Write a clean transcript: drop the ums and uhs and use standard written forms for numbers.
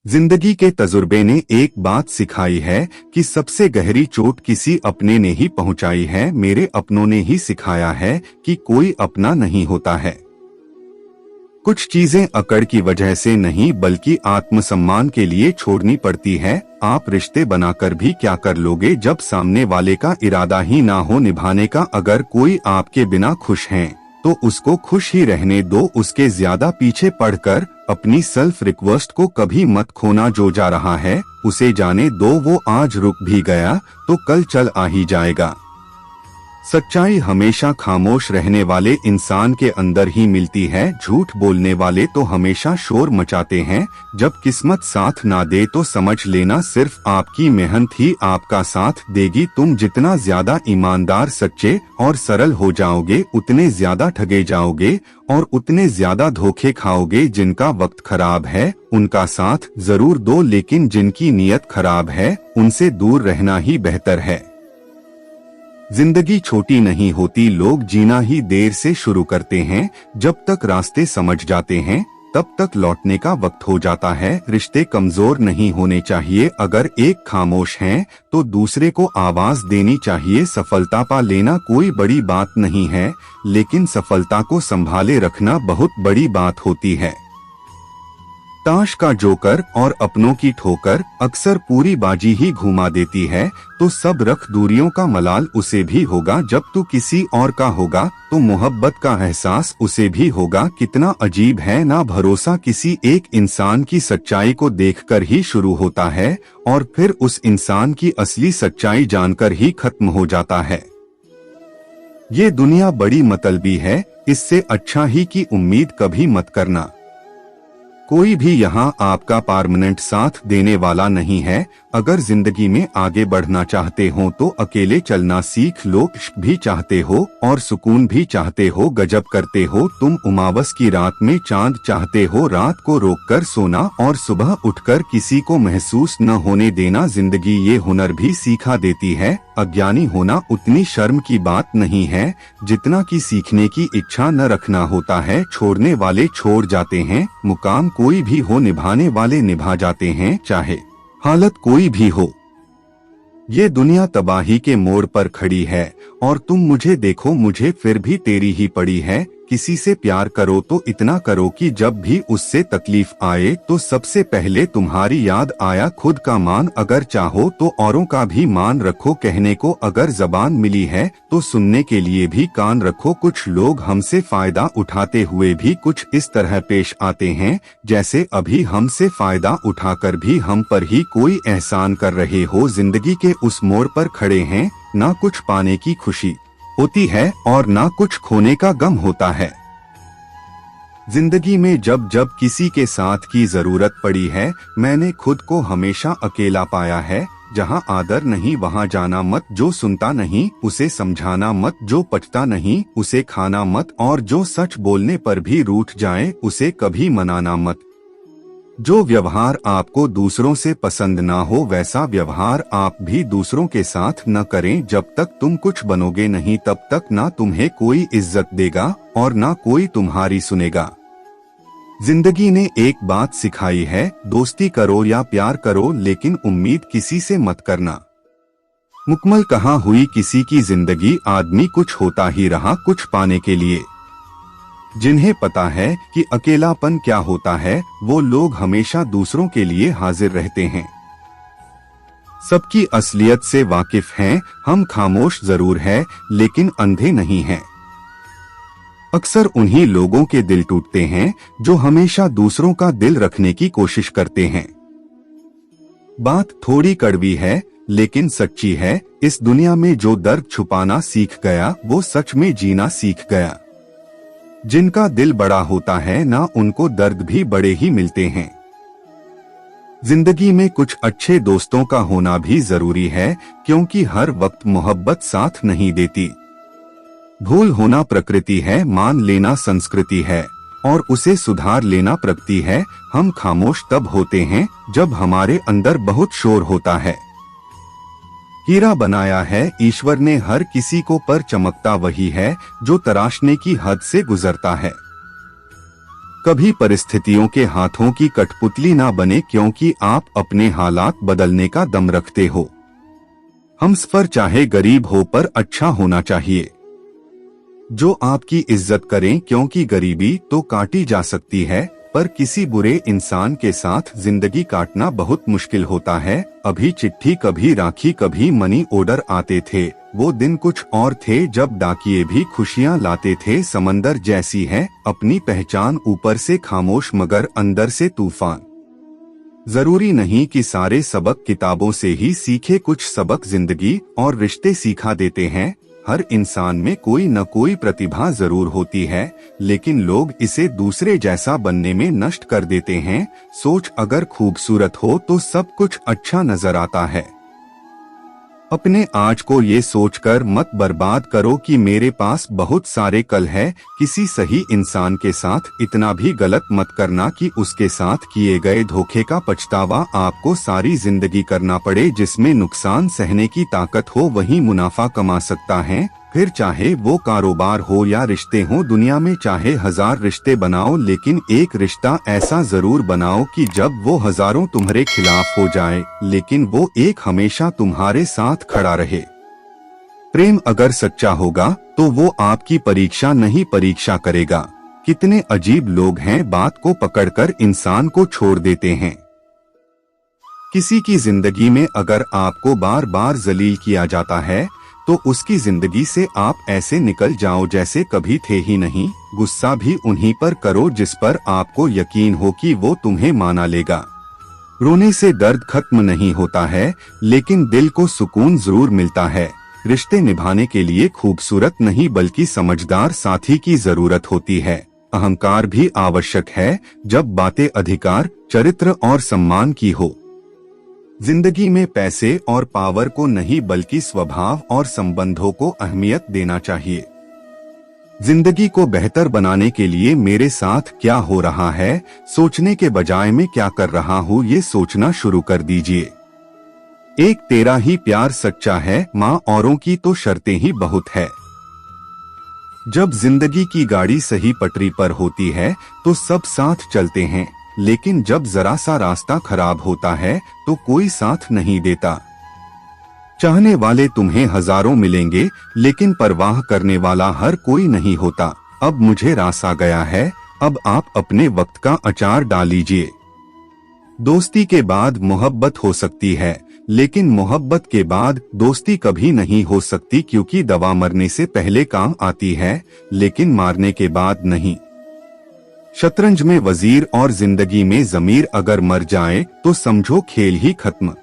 जिंदगी के तजुर्बे ने एक बात सिखाई है कि सबसे गहरी चोट किसी अपने ने ही पहुंचाई है। मेरे अपनों ने ही सिखाया है कि कोई अपना नहीं होता है। कुछ चीजें अकड़ की वजह से नहीं बल्कि आत्मसम्मान के लिए छोड़नी पड़ती है। आप रिश्ते बनाकर भी क्या कर लोगे जब सामने वाले का इरादा ही ना हो निभाने का। अगर कोई आपके बिना खुश है तो उसको खुश ही रहने दो। उसके ज्यादा पीछे पड़कर अपनी सेल्फ रिक्वेस्ट को कभी मत खोना। जो जा रहा है उसे जाने दो, वो आज रुक भी गया तो कल चल आ ही जाएगा। सच्चाई हमेशा खामोश रहने वाले इंसान के अंदर ही मिलती है। झूठ बोलने वाले तो हमेशा शोर मचाते हैं। जब किस्मत साथ ना दे तो समझ लेना सिर्फ आपकी मेहनत ही आपका साथ देगी। तुम जितना ज्यादा ईमानदार, सच्चे और सरल हो जाओगे उतने ज्यादा ठगे जाओगे और उतने ज्यादा धोखे खाओगे। जिनका वक्त खराब है उनका साथ जरूर दो, लेकिन जिनकी नीयत खराब है उनसे दूर रहना ही बेहतर है। जिंदगी छोटी नहीं होती, लोग जीना ही देर से शुरू करते हैं। जब तक रास्ते समझ जाते हैं तब तक लौटने का वक्त हो जाता है। रिश्ते कमजोर नहीं होने चाहिए। अगर एक खामोश है तो दूसरे को आवाज देनी चाहिए। सफलता पा लेना कोई बड़ी बात नहीं है, लेकिन सफलता को संभाले रखना बहुत बड़ी बात होती है। ताश का जोकर और अपनों की ठोकर अक्सर पूरी बाजी ही घुमा देती है। तो सब रख दूरियों का मलाल उसे भी होगा। जब तू किसी और का होगा तो मोहब्बत का एहसास उसे भी होगा। कितना अजीब है ना, भरोसा किसी एक इंसान की सच्चाई को देखकर ही शुरू होता है और फिर उस इंसान की असली सच्चाई जानकर ही खत्म हो जाता है। ये दुनिया बड़ी मतलबी है, इससे अच्छा ही की उम्मीद कभी मत करना। कोई भी यहाँ आपका परमानेंट साथ देने वाला नहीं है। अगर जिंदगी में आगे बढ़ना चाहते हो तो अकेले चलना सीख लो। इश्क भी चाहते हो और सुकून भी चाहते हो, गजब करते हो तुम। उमावस की रात में चांद चाहते हो, रात को रोककर सोना और सुबह उठकर किसी को महसूस न होने देना। जिंदगी ये हुनर भी सिखा देती है। अज्ञानी होना उतनी शर्म की बात नहीं है जितना कि सीखने की इच्छा न रखना होता है। छोड़ने वाले छोड़ जाते हैं, मुकाम कोई भी हो निभाने वाले निभा जाते हैं, चाहे हालत कोई भी हो। ये दुनिया तबाही के मोड़ पर खड़ी है और तुम मुझे देखो मुझे फिर भी तेरी ही पड़ी है। किसी से प्यार करो तो इतना करो कि जब भी उससे तकलीफ आए तो सबसे पहले तुम्हारी याद आया। खुद का मान अगर चाहो तो औरों का भी मान रखो। कहने को अगर जबान मिली है तो सुनने के लिए भी कान रखो। कुछ लोग हमसे फायदा उठाते हुए भी कुछ इस तरह पेश आते हैं जैसे अभी हमसे फायदा उठाकर भी हम पर ही कोई एहसान कर रहे हो। जिंदगी के उस मोड़ पर खड़े हैं, ना कुछ पाने की खुशी होती है और ना कुछ खोने का गम होता है। जिंदगी में जब जब किसी के साथ की जरूरत पड़ी है मैंने खुद को हमेशा अकेला पाया है। जहाँ आदर नहीं वहाँ जाना मत, जो सुनता नहीं उसे समझाना मत, जो पचता नहीं उसे खाना मत और जो सच बोलने पर भी रूठ जाए उसे कभी मनाना मत। जो व्यवहार आपको दूसरों से पसंद ना हो वैसा व्यवहार आप भी दूसरों के साथ न करें। जब तक तुम कुछ बनोगे नहीं तब तक ना तुम्हें कोई इज्जत देगा और ना कोई तुम्हारी सुनेगा। जिंदगी ने एक बात सिखाई है, दोस्ती करो या प्यार करो लेकिन उम्मीद किसी से मत करना। मुकम्मल कहाँ हुई किसी की जिंदगी, आदमी कुछ होता ही रहा कुछ पाने के लिए। जिन्हें पता है कि अकेलापन क्या होता है वो लोग हमेशा दूसरों के लिए हाजिर रहते हैं। सबकी असलियत से वाकिफ हैं, हम खामोश जरूर है लेकिन अंधे नहीं हैं। अक्सर उन्हीं लोगों के दिल टूटते हैं जो हमेशा दूसरों का दिल रखने की कोशिश करते हैं। बात थोड़ी कड़वी है लेकिन सच्ची है। इस दुनिया में जो दर्द छुपाना सीख गया वो सच में जीना सीख गया। जिनका दिल बड़ा होता है ना उनको दर्द भी बड़े ही मिलते हैं। जिंदगी में कुछ अच्छे दोस्तों का होना भी जरूरी है क्योंकि हर वक्त मोहब्बत साथ नहीं देती। भूल होना प्रकृति है, मान लेना संस्कृति है और उसे सुधार लेना प्रगति है। हम खामोश तब होते हैं जब हमारे अंदर बहुत शोर होता है। हीरा बनाया है ईश्वर ने हर किसी को, पर चमकता वही है जो तराशने की हद से गुजरता है। कभी परिस्थितियों के हाथों की कठपुतली ना बने, क्योंकि आप अपने हालात बदलने का दम रखते हो। हमसफर चाहे गरीब हो पर अच्छा होना चाहिए, जो आपकी इज्जत करें, क्योंकि गरीबी तो काटी जा सकती है पर किसी बुरे इंसान के साथ जिंदगी काटना बहुत मुश्किल होता है। अभी चिट्ठी, कभी राखी, कभी मनी ऑर्डर आते थे। वो दिन कुछ और थे जब डाकिये भी खुशियां लाते थे। समंदर जैसी है अपनी पहचान, ऊपर से खामोश मगर अंदर से तूफान। जरूरी नहीं कि सारे सबक किताबों से ही सीखे, कुछ सबक जिंदगी और रिश्ते सिखा देते हैं। हर इंसान में कोई न कोई प्रतिभा जरूर होती है, लेकिन लोग इसे दूसरे जैसा बनने में नष्ट कर देते हैं। सोच अगर खूबसूरत हो तो सब कुछ अच्छा नजर आता है। अपने आज को ये सोचकर मत बर्बाद करो कि मेरे पास बहुत सारे कल है। किसी सही इंसान के साथ इतना भी गलत मत करना कि उसके साथ किए गए धोखे का पछतावा आपको सारी जिंदगी करना पड़े। जिसमें नुकसान सहने की ताकत हो वही मुनाफा कमा सकता है। फिर चाहे वो कारोबार हो या रिश्ते हो, दुनिया में चाहे 1000 रिश्ते बनाओ, लेकिन एक रिश्ता ऐसा जरूर बनाओ कि जब वो हजारों तुम्हारे खिलाफ हो जाए, लेकिन वो एक हमेशा तुम्हारे साथ खड़ा रहे। प्रेम अगर सच्चा होगा तो वो आपकी परीक्षा नहीं परीक्षा करेगा। कितने अजीब लोग हैं, बात को पकड़कर इंसान को छोड़ देते हैं। किसी की जिंदगी में अगर आपको बार बार जलील किया जाता है तो उसकी जिंदगी से आप ऐसे निकल जाओ जैसे कभी थे ही नहीं। गुस्सा भी उन्हीं पर करो जिस पर आपको यकीन हो कि वो तुम्हें माना लेगा। रोने से दर्द खत्म नहीं होता है, लेकिन दिल को सुकून जरूर मिलता है। रिश्ते निभाने के लिए खूबसूरत नहीं बल्कि समझदार साथी की जरूरत होती है। अहंकार भी आवश्यक है जब बातें अधिकार, चरित्र और सम्मान की हो। जिंदगी में पैसे और पावर को नहीं बल्कि स्वभाव और संबंधों को अहमियत देना चाहिए। जिंदगी को बेहतर बनाने के लिए मेरे साथ क्या हो रहा है, सोचने के बजाय मैं क्या कर रहा हूँ ये सोचना शुरू कर दीजिए। एक तेरा ही प्यार सच्चा है माँ, औरों की तो शर्तें ही बहुत है। जब जिंदगी की गाड़ी सही पटरी पर होती है तो सब साथ चलते हैं, लेकिन जब जरा सा रास्ता खराब होता है तो कोई साथ नहीं देता। चाहने वाले तुम्हें हजारों मिलेंगे, लेकिन परवाह करने वाला हर कोई नहीं होता। अब मुझे रास आ गया है, अब आप अपने वक्त का अचार डाल लीजिए। दोस्ती के बाद मोहब्बत हो सकती है, लेकिन मोहब्बत के बाद दोस्ती कभी नहीं हो सकती, क्योंकि दवा मरने से पहले काम आती है, लेकिन मारने के बाद नहीं। शतरंज में वजीर और जिंदगी में जमीर अगर मर जाए तो समझो खेल ही खत्म।